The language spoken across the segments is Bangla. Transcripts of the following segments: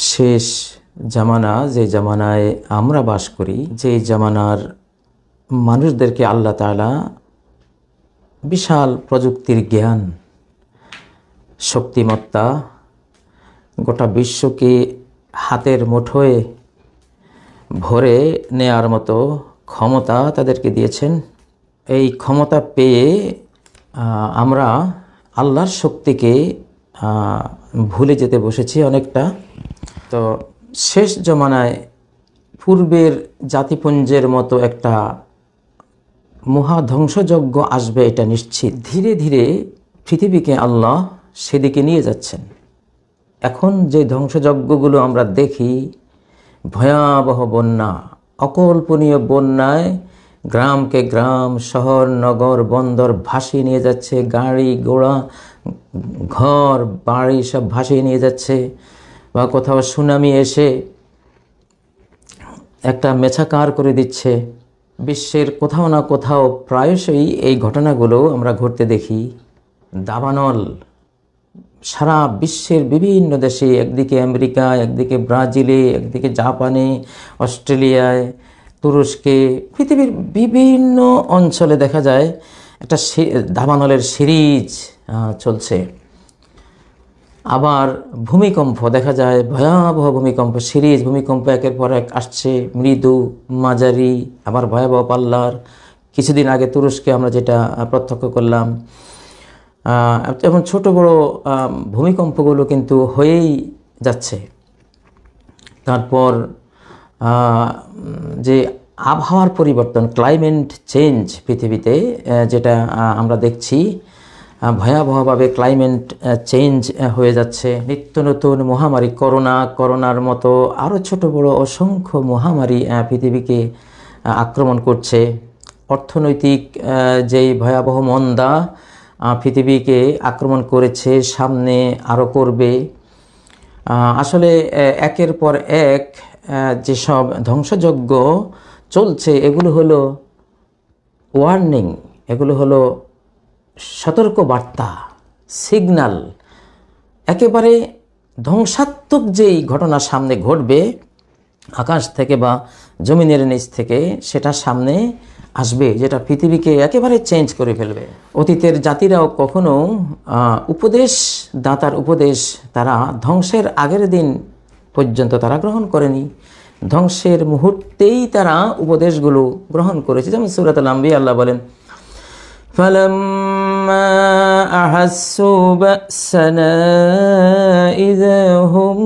শেষ জামানা, যে জামানায় আমরা বাস করি, যে জামানার মানুষদেরকে আল্লাহ তাআলা বিশাল প্রযুক্তির জ্ঞান, শক্তিমত্তা, গোটা বিশ্বকে হাতের মুঠোয় ভরে নেয়ার মতো ক্ষমতা তাদেরকে দিয়েছেন। এই ক্ষমতা পেয়ে আমরা আল্লাহর শক্তিকে ভুলে যেতে বসেছি অনেকটা। তো শেষ জমানায় পূর্বের জাতিপুঞ্জের মতো একটা মহা ধ্বংসযজ্ঞ আসবে, এটা নিশ্চিত। ধীরে ধীরে পৃথিবীকে আল্লাহ সেদিকে নিয়ে যাচ্ছেন। এখন যে ধ্বংসযজ্ঞগুলো আমরা দেখি, ভয়াবহ বন্যা, অকল্পনীয় বন্যায় গ্রামকে গ্রাম, শহর নগর বন্দর ভাসিয়ে নিয়ে যাচ্ছে, গাড়ি ঘোড়া ঘর বাড়ি সব ভাসিয়ে নিয়ে যাচ্ছে। বা কোথাও সুনামি এসে একটা মেছাকার করে দিচ্ছে। বিশ্বের কোথাও না কোথাও প্রায়শই এই ঘটনাগুলো আমরা ঘটতে দেখি। দাবানল সারা বিশ্বের বিভিন্ন দেশে, একদিকে আমেরিকা, একদিকে ব্রাজিলে, একদিকে জাপানে, অস্ট্রেলিয়ায়, তুরস্কে, পৃথিবীর বিভিন্ন অঞ্চলে দেখা যায় একটা দাবানলের সিরিজ চলছে। আবার ভূমিকম্প দেখা যায়, ভয়াবহ ভূমিকম্প সিরিজ, ভূমিকম্প একের পর এক আসছে, মৃদু, মাঝারি, আবার ভয়াবহ পাল্লার। কিছুদিন আগে তুরস্কে আমরা যেটা প্রত্যক্ষ করলাম, এবং ছোট বড় ভূমিকম্পগুলো কিন্তু হয়েই যাচ্ছে। তারপর যে আবহাওয়ার পরিবর্তন, ক্লাইমেট চেঞ্জ পৃথিবীতে যেটা আমরা দেখছি, ভয়াবহভাবে ক্লাইমেট চেঞ্জ হয়ে যাচ্ছে। নিত্য নতুন মহামারী, করোনার মতো আরও ছোট বড় অসংখ্য মহামারী পৃথিবীকে আক্রমণ করছে। অর্থনৈতিক যেই ভয়াবহ মন্দা পৃথিবীকে আক্রমণ করেছে, সামনে আরও করবে। আসলে একের পর এক যেসব ধ্বংসযজ্ঞ চলছে, এগুলো হলো ওয়ার্নিং, এগুলো হলো সতর্ক বার্তা, সিগন্যাল। একেবারে ধ্বংসাত্মক যেই ঘটনা সামনে ঘটবে আকাশ থেকে বা জমিনের নিচ থেকে, সেটা সামনে আসবে, যেটা পৃথিবীকে একেবারে চেঞ্জ করে ফেলবে। অতীতের জাতিরাও কখনো দাতার উপদেশ তারা ধ্বংসের আগের দিন পর্যন্ত তারা গ্রহণ করেনি, ধ্বংসের মুহূর্তেই তারা উপদেশগুলো গ্রহণ করেছে। যেমন সূরাতুল আম্বিয়া আল্লাহ বলেন, ফালাম্মা আহাসসু বা'সানা ইযা হুম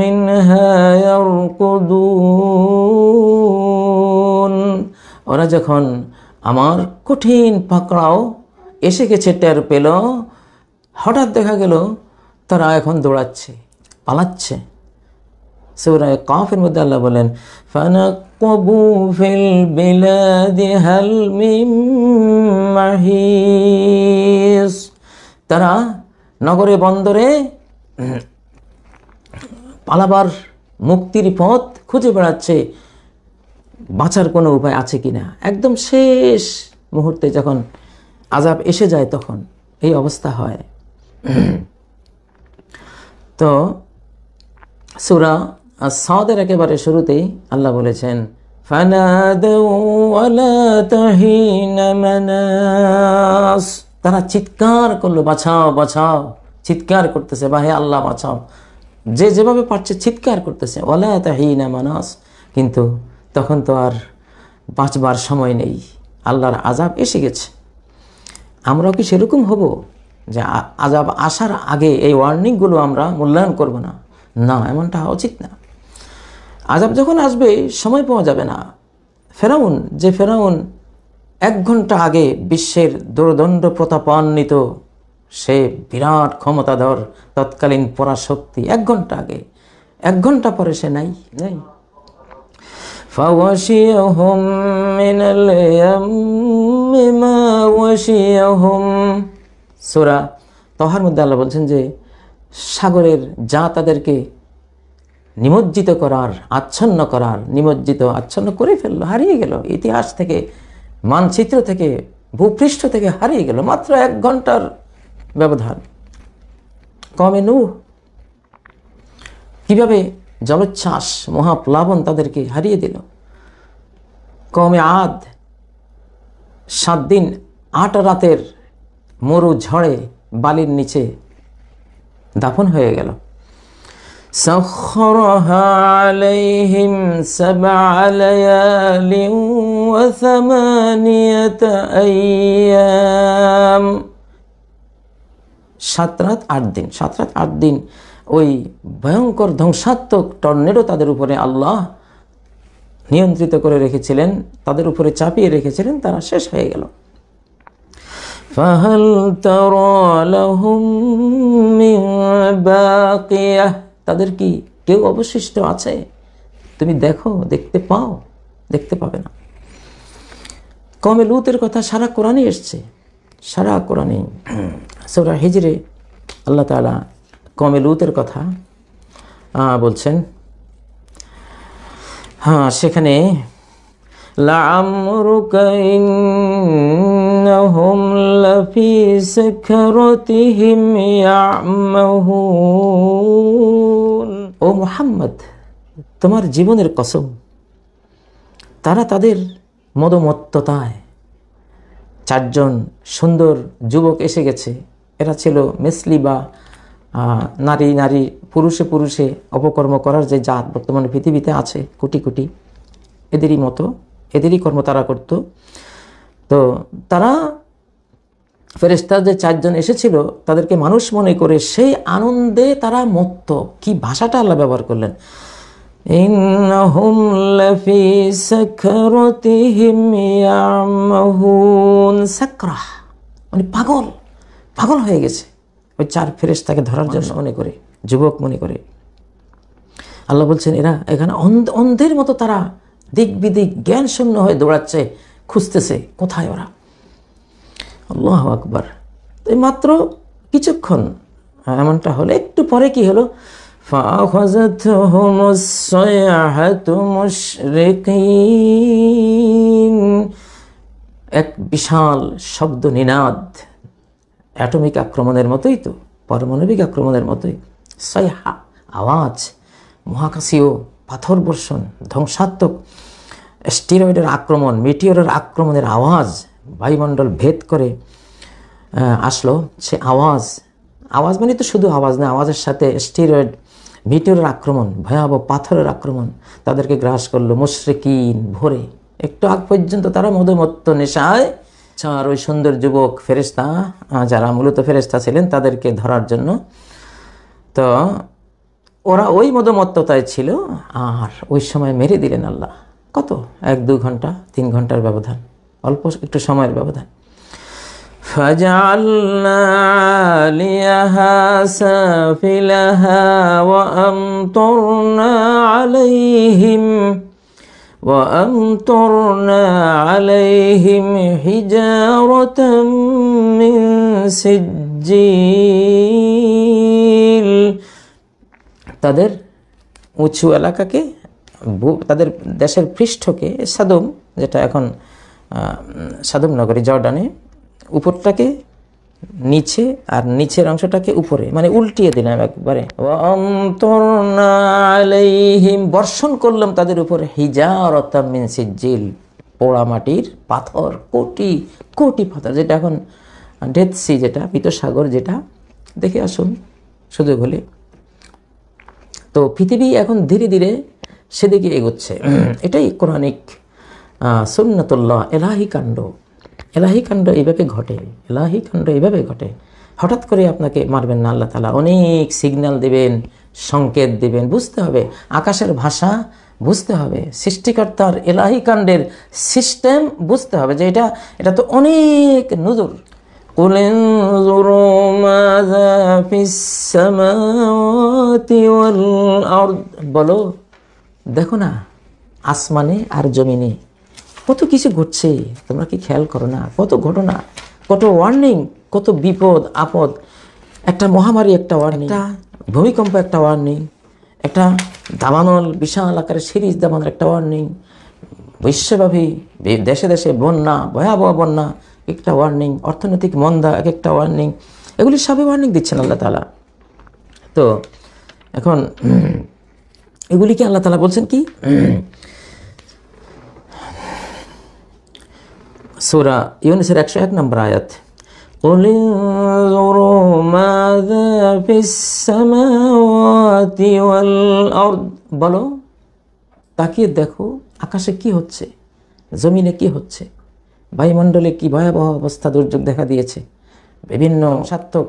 মিনহা ইয়ারকুদুন। ওরা যখন আমার কঠিন পাকড়াও এসে গেছে টের পেল, হঠাৎ দেখা গেল তারা এখন দৌড়াচ্ছে, পালাচ্ছে। সূরা কাফের মধ্যে আল্লাহ বলেন, ফানাক্কবু ফিল বিলাদি হাল মিন মাহিস। তারা নগরে বন্দরে পালাবার মুক্তির পথ খুঁজে বেড়াচ্ছে, বাঁচার কোনো উপায় আছে কিনা। একদম শেষ মুহূর্তে যখন আযাব এসে যায়, তখন এই অবস্থা হয়। তো সূরা আস-সাদের একেবারে শুরুতেই আল্লাহ বলেছেন, ফানাদাউ ওয়ালা তাহিনা মানাস। তারা চিৎকার করলো, বাঁচাও বাঁচাও, চিৎকার করতেছে, বা হে আল্লাহ বাঁচাও। যে যেভাবে পারছে চিৎকার করতেছে, ওয়ালা তাহিনা মানাস। কিন্তু তখন তো আর বাঁচবার সময় নেই, আল্লাহর আযাব এসে গেছে। আমরাও কি সেরকম হব যে আযাব আসার আগে এই ওয়ার্নিংগুলো আমরা মূল্যায়ন করব না? না, এমনটা হওয়া উচিত না। আযাব যখন আসবে সময় পাওয়া যাবে না। ফেরাউন 1 ঘন্টা আগে বিশ্বের দুর্দণ্ড প্রতাপান্বিত, সে বিরাট ক্ষমতাধর তৎকালীন পরাশক্তি, 1 ঘন্টা আগে, 1 ঘন্টা পরে সে নাই। ফাওয়াশিয়াহুম মিনাল ইয়াম্মি মা ওয়াশিয়াহুম। সূরা তাহার মধ্যে আল্লাহ বলছেন যে সাগরের যা তাদেরকে নিমজ্জিত করার, আচ্ছন্ন করে ফেললো, হারিয়ে গেল, ইতিহাস থেকে, মানচিত্র থেকে, ভূপৃষ্ঠ থেকে হারিয়ে গেল মাত্র 1 ঘন্টার ব্যবধান। কওমে নূহ কিভাবে জলোচ্ছ্বাস মহাপ্লাবন তাদেরকে হারিয়ে দিল। কওমে আদ 7 দিন 8 রাতের মরু ঝড়ে বালির নিচে দাফন হয়ে গেল। সাখখারাহা আলাইহিম 7 লায়ালিন ওয়া 8 আইয়াম, 7 রাত 8 দিন, 7 রাত 8 দিন ওই ভয়ঙ্কর ধ্বংসাত্মক টর্নেডো তাদের উপরে আল্লাহ নিয়ন্ত্রিত করে রেখেছিলেন, তাদের উপরে চাপিয়ে রেখেছিলেন, তারা শেষ হয়ে গেল। ফাহাল তারা লাহুম মিন বাকিয়াহ, তাদের কি কেউ অবশিষ্ট আছে? তুমি দেখো, দেখতে পাও? দেখতে পাবে না। কওমে লূতের কথা সারা কোরআনে এসছে, সারা কোরআনে। সূরা হিজরে আল্লাহ তাআলা কওমে লূতের কথা বলছেন। সেখানে লাআমরুকা ইন্নাহুম লাফি সাকরাতিহিম ইয়ামাহুন, ও মুহাম্মদ তোমার জীবনের কসম, তারা তাদের মদমত্ততায়, 4 জন সুন্দর যুবক এসে গেছে, এরা ছিল মেসলি বা নারী নারী পুরুষে পুরুষে অপকর্ম করার যে জাত বর্তমানে পৃথিবীতে আছে কোটি কোটি, এদেরই মতো, এদেরই কর্ম তারা করত। তো তারা ফেরেশতা যে 4 জন এসেছিল তাদেরকে মানুষ মনে করে সেই আনন্দে তারা মত্ত। কি ভাষাটা আল্লাহ ব্যবহার করলেন, ইন্নাহুম লাফি সাকরাতিহিম ইয়ামাহুন, সাকরা মানে পাগল, পাগল হয়ে গেছে ওই 4 ফেরেশতাকে ধরার জন্য মনে করে, যুবক মনে করে। আল্লাহ বলছেন এরা এখানে অন্ধের মতো তারা দিক বিদিক জ্ঞান শূন্য হয়ে দৌড়াচ্ছে, খুঁজতেছে কোথায় ওরা। আল্লাহু আকবার। এই মাত্র কিছুক্ষণ এমনটা হলো, একটু পরে কি হলো, ফাআখাযাতহুমুস সাইহাতু মুশরিকিন, এক বিশাল শব্দ নিনাদ, অ্যাটমিক আক্রমণের মতোই, তো পারমাণবিক আক্রমণের মতোই, সাইহা আওয়াজ, মহাকাশীয় পাথর বর্ষণ, ধ্বংসাত্মক স্টেরয়েডের আক্রমণ, মিটিওরের আক্রমণের আওয়াজ বায়ুমণ্ডল ভেদ করে আসলো। সে আওয়াজ, আওয়াজ মানে তো শুধু আওয়াজ না, আওয়াজের সাথে স্টেরয়েড, মিটিওরের আক্রমণ, ভয়াবহ পাথরের আক্রমণ তাদেরকে গ্রাস করলো। মুশরিকিন ভোরে, একটু আগ পর্যন্ত তারা মদমত্ত নেশায়, আর ওই সুন্দর যুবক ফেরেশতা যারা মূলত ফেরেশতা ছিলেন তাদেরকে ধরার জন্য, তো ওরা ওই মদমত্ততায় ছিল। আর ওই সময় মেরে দিলেন আল্লাহ। কত 1-2 ঘন্টা 3 ঘন্টার ব্যবধান, অল্প একটু সময়ের ব্যবধান। ফাজআলনা আলিয়াহা সাফিলাহা ওয়া আমতারনা আলাইহিম হিজারাতাম মিন সিজ্জিল, তাদের উঁচু এলাকাকে, তাদের দেশের পৃষ্ঠকে, সাদম যেটা এখন সাদম নগরী জর্ডানে, উপরটাকে নিচে আর নিচের অংশটাকে উপরে, মানে উল্টিয়ে দিলাম একবারে। ওয়ামতারনা আলাইহিম, বর্ষণ করলাম তাদের উপরে, হিজারাতাম মিন সিজ্জিল, পোড়া মাটির পাথর, কোটি কোটি পাথর, যেটা এখন ডেথ সি, যেটা মৃত সাগর, যেটা দেখে আসুন সুযোগ হলে। তো পৃথিবী এখন ধীরে ধীরে সেদিকে এগোচ্ছে। এটাই কোরআনিক সুন্নাতুল্লাহ, এলাহি কাণ্ড। এলাহি কাণ্ড এইভাবে ঘটে, এলাহি কাণ্ড এইভাবে ঘটে। হঠাৎ করে আপনাকে মারবেন না, আল্লাহ তাআলা অনেক সিগন্যাল দেবেন, সংকেত দেবেন, বুঝতে হবে, আকাশের ভাষা বুঝতে হবে, সৃষ্টিকর্তার এলাহি কাণ্ডের সিস্টেম বুঝতে হবে, যে এটা তো অনেক নজর। قُلْ انظُرُوا ماذا فِي السَّمَاوَاتِ وَالْأَرْضِ, বলো দেখো না আসমানে আর জমিনে কত কিছু ঘটছে, তোমরা কি খেয়াল করো না? কত ঘটনা, কত ওয়ার্নিং, কত বিপদ আপদ, একটা মহামারী একটা ওয়ার্নিং, একটা ভূমিকম্প একটা ওয়ার্নিং, একটা দাবানল বিশাল আকারের সিরিজ দাবানল একটা ওয়ার্নিং, বিশ্বব্যাপী দেশে দেশে বন্যা, ভয়াবহ বন্যা একটা ওয়ার্নিং, অর্থনৈতিক মন্দা এক একটা ওয়ার্নিং, এগুলি সবই ওয়ার্নিং দিচ্ছেন আল্লাহ তাআলা। তো এখন এগুলিকে আল্লাহ তাআলা বলছেন কি, সূরা ইউনূসের 101 নম্বর আয়াত, قُلِ انظُرُوا مَاذَا فِي السَّمَاوَاتِ وَالْأَرْضِ, বলো তাকিয়ে দেখো আকাশে কি হচ্ছে, জমিনে কি হচ্ছে, বায়ুমণ্ডলে কি ভয়াবহ অবস্থা, দুর্যোগ দেখা দিয়েছে, বিভিন্ন সাত্ত্বক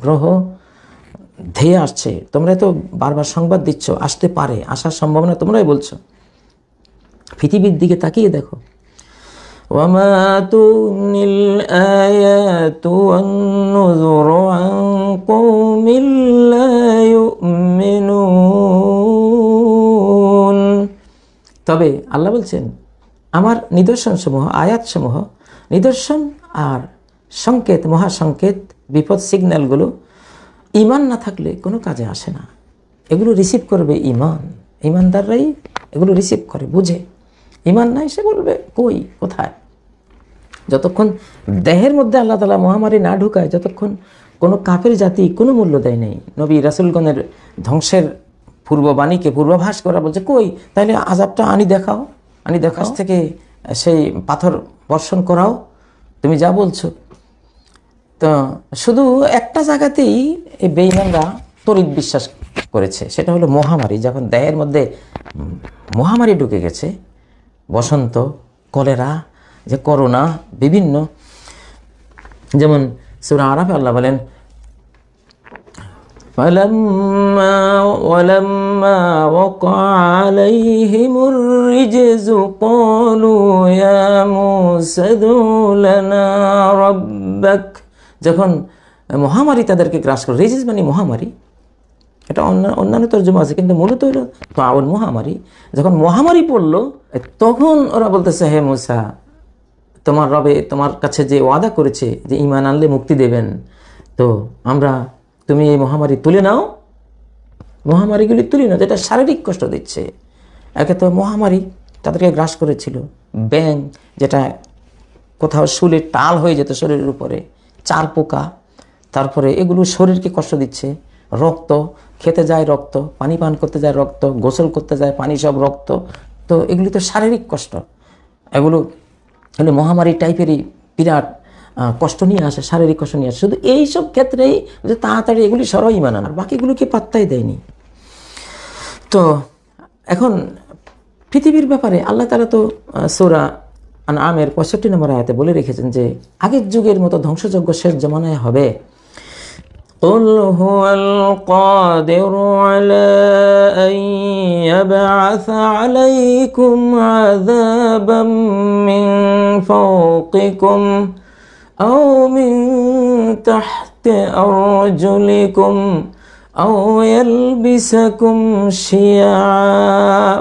গ্রহ ধেয়ে আসছে। তোমরা তো বারবার সংবাদ দিচ্ছ, আসতে পারে, আসার সম্ভাবনা তোমরাই বলছো। পৃথিবীর দিকে তাকিয়ে দেখো। وَمَا تُغْنِي الْآيَاتُ وَالنُّذُرُ عَنْ قَوْمٍ لَا يُؤْمِنُونَ, তবে আল্লাহ বলছেন আমার নিদর্শনসমূহ, আয়াতসমূহ, নিদর্শন আর সংকেত, মহাসংকেত, বিপদ সিগন্যালগুলো ঈমান না থাকলে কোনো কাজে আসে না। এগুলো রিসিভ করবে ঈমানদাররাই এগুলো রিসিভ করে, বুঝে। ঈমান নাই সে বলবে কই, কোথায়। যতক্ষণ দেহের মধ্যে আল্লাহ তাআলা মহামারী না ঢুকায়, যতক্ষণ কোনো কাফের জাতি কোনো মূল্য দেয় নাই। নবী রাসূলগণের ধ্বংসের পূর্ববাণীকে পূর্বাভাস করা বলছে, কই তাইলে আযাবটা আনি দেখাও থেকে সেই পাথর বর্ষণ করাও, তুমি যা বলছো। তো শুধু একটা জায়গাতেই এই বেঈমানরা তড়িৎ বিশ্বাস করেছে, সেটা হলো মহামারী। যখন দেহের মধ্যে মহামারী ঢুকে গেছে, বসন্ত, কলেরা, যে করোনা, বিভিন্ন, যেমন সূরা আরাফে আল্লাহ বলেন, وَلَمَّا وَقَعَ عَلَيْهِمُ الرِّجْزُ قَالُوا يَا مُوسَى ادْعُ لَنَا رَبَّكَ, যখন মহামারী তাদেরকে গ্রাস করে, রিজিজ মানে মহামারী, এটা অন্যান্য তর্জমা আছে, কিন্তু মূলত হলো তাউন মহামারী। যখন মহামারী পড়লো, তখন ওরা বলতেছে, হে মূসা, তোমার রবে তোমার কাছে যে ওয়াদা করেছে যে ঈমান আনলে মুক্তি দেবেন, তো তুমি এই মহামারী তুলে নাও, মহামারীগুলি তুলে নাও, যেটা শারীরিক কষ্ট দিচ্ছে। একে তো মহামারী তাদেরকে গ্রাস করেছিল, ব্যাঙ যেটা কোথাও শুলে টাল হয়ে যেত শরীরের উপরে, চার পোকা, তারপরে এগুলো শরীরকে কষ্ট দিচ্ছে, রক্ত খেতে যায় রক্ত, পানি পান করতে যায় রক্ত, গোসল করতে যায় পানি, সব রক্ত। তো এগুলি তো শারীরিক কষ্ট, এগুলো হলে মহামারী টাইপেরই বিরাট কষ্ট নিয়ে আসে, শারীরিক কষ্ট নিয়ে আসে। শুধু এইসব ক্ষেত্রেই যে তাড়াতাড়ি এগুলি সরাই মানান, আর বাকিগুলোকে পাত্তাই দেয়নি। তো এখন পৃথিবীর ব্যাপারে আল্লাহ তাআলা তো সূরা আনআমের 65 নম্বর আয়াতে বলে রেখেছেন যে আগের যুগের মতো ধ্বংসযজ্ঞ শেষ জামানায় হবে। قُلْ هُوَ الْقَادِرُ عَلَىٰ أَن يَبْعَثَ عَلَيْكُمْ عَذَابًا مِّن فَوْقِكُمْ أَوْ مِن تَحْتِ أَرْجُلِكُمْ أَوْ يَلْبِسَكُمْ شِيَعًا